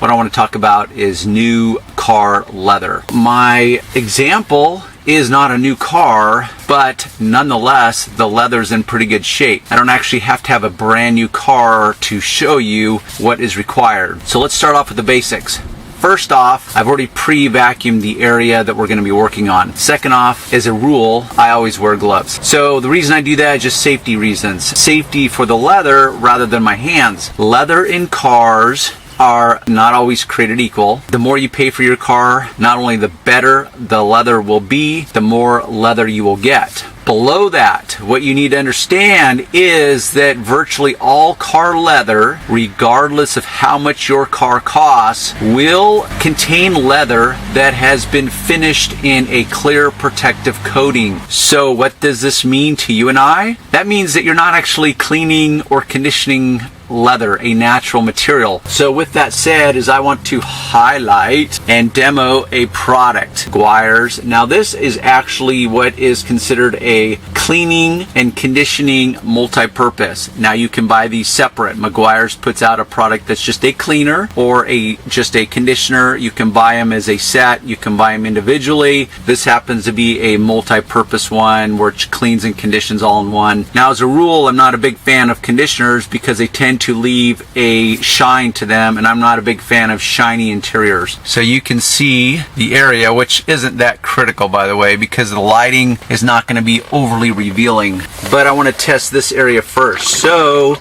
what I want to talk about is new car leather. My example is not a new car, but nonetheless, the leather's in pretty good shape. I don't actually have to have a brand new car to show you what is required. So let's start off with the basics. First off, I've already pre-vacuumed the area that we're going to be working on. Second off, as a rule, I always wear gloves. So the reason I do that is just safety reasons. Safety for the leather rather than my hands. Leather in cars are not always created equal. The more you pay for your car, not only the better the leather will be, the more leather you will get. Below that, what you need to understand is that virtually all car leather, regardless of how much your car costs, will contain leather that has been finished in a clear protective coating. So what does this mean to you and I? That means that you're not actually cleaning or conditioning leather, a natural material. So with that said, is I want to highlight and demo a product, Meguiars. Now this is actually what is considered a cleaning and conditioning multi-purpose. Now you can buy these separate. Meguiars puts out a product that's just a cleaner or just a conditioner. You can buy them as a set. You can buy them individually. This happens to be a multi-purpose one which cleans and conditions all in one. Now as a rule, I'm not a big fan of conditioners because they tend to leave a shine to them, and I'm not a big fan of shiny interiors. So you can see the area, which isn't that critical by the way, because the lighting is not going to be overly revealing, but I want to test this area first. So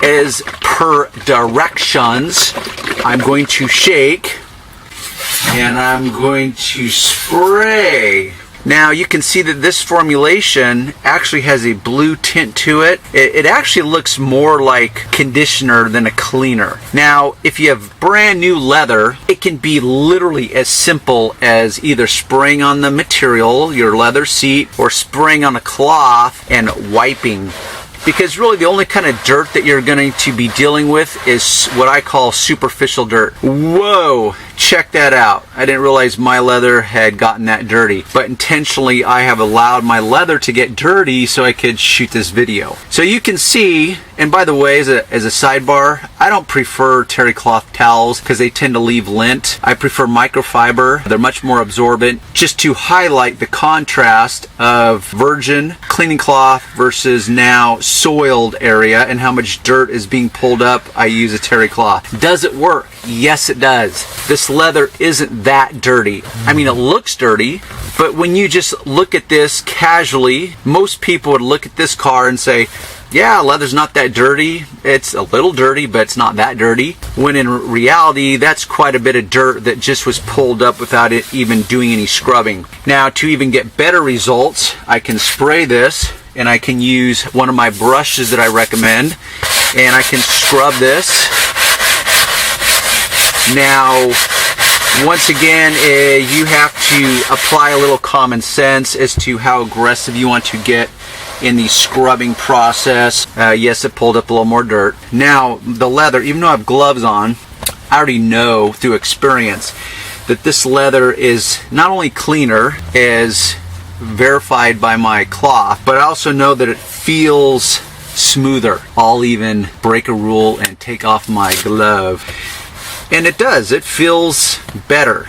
as per directions, I'm going to shake and I'm going to spray. Now you can see that this formulation actually has a blue tint to it. It actually looks more like conditioner than a cleaner. Now if you have brand new leather, it can be literally as simple as either spraying on the material, your leather seat, or spraying on a cloth and wiping. Because really the only kind of dirt that you're going to be dealing with is what I call superficial dirt. Whoa, check that out. I didn't realize my leather had gotten that dirty, but intentionally I have allowed my leather to get dirty so I could shoot this video. So you can see, and by the way, as a sidebar, I don't prefer terry cloth towels because they tend to leave lint. I prefer microfiber. They're much more absorbent. Just to highlight the contrast of virgin cleaning cloth versus now soiled area and how much dirt is being pulled up, I use a terry cloth. Does it work? Yes, it does. This leather isn't that dirty. I mean, it looks dirty, but when you just look at this casually, most people would look at this car and say, yeah, leather's not that dirty. It's a little dirty, but it's not that dirty. When in reality, that's quite a bit of dirt that just was pulled up without it even doing any scrubbing. Now, to even get better results, I can spray this and I can use one of my brushes that I recommend and I can scrub this. Now, once again, you have to apply a little common sense as to how aggressive you want to get in the scrubbing process. Yes, it pulled up a little more dirt. Now, the leather, even though I have gloves on, I already know through experience that this leather is not only cleaner, as verified by my cloth, but I also know that it feels smoother. I'll even break a rule and take off my glove. And it does. It feels better.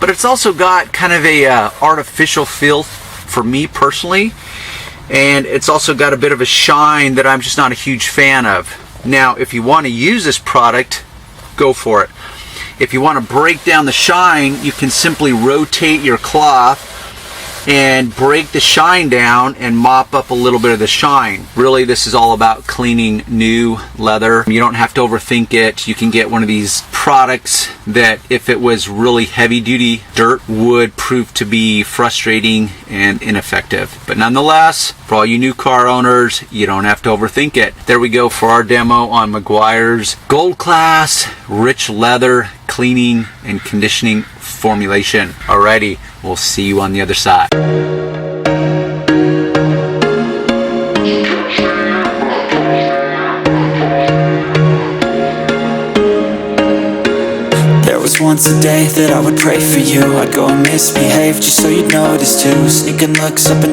But it's also got kind of a artificial feel for me personally. And it's also got a bit of a shine that I'm just not a huge fan of. Now, if you want to use this product, go for it. If you want to break down the shine, you can simply rotate your cloth and break the shine down and mop up a little bit of the shine. Really, this is all about cleaning new leather. You don't have to overthink it. You can get one of these products that, if it was really heavy duty dirt, would prove to be frustrating and ineffective. But nonetheless, for all you new car owners, you don't have to overthink it. There we go for our demo on Meguiars Gold Class Rich Leather Cleaning and Conditioning Formulation. Alrighty, we'll see you on the other side. There was once a day that I would pray for you. I'd go and misbehave just so you'd notice too. Sneaking looks up and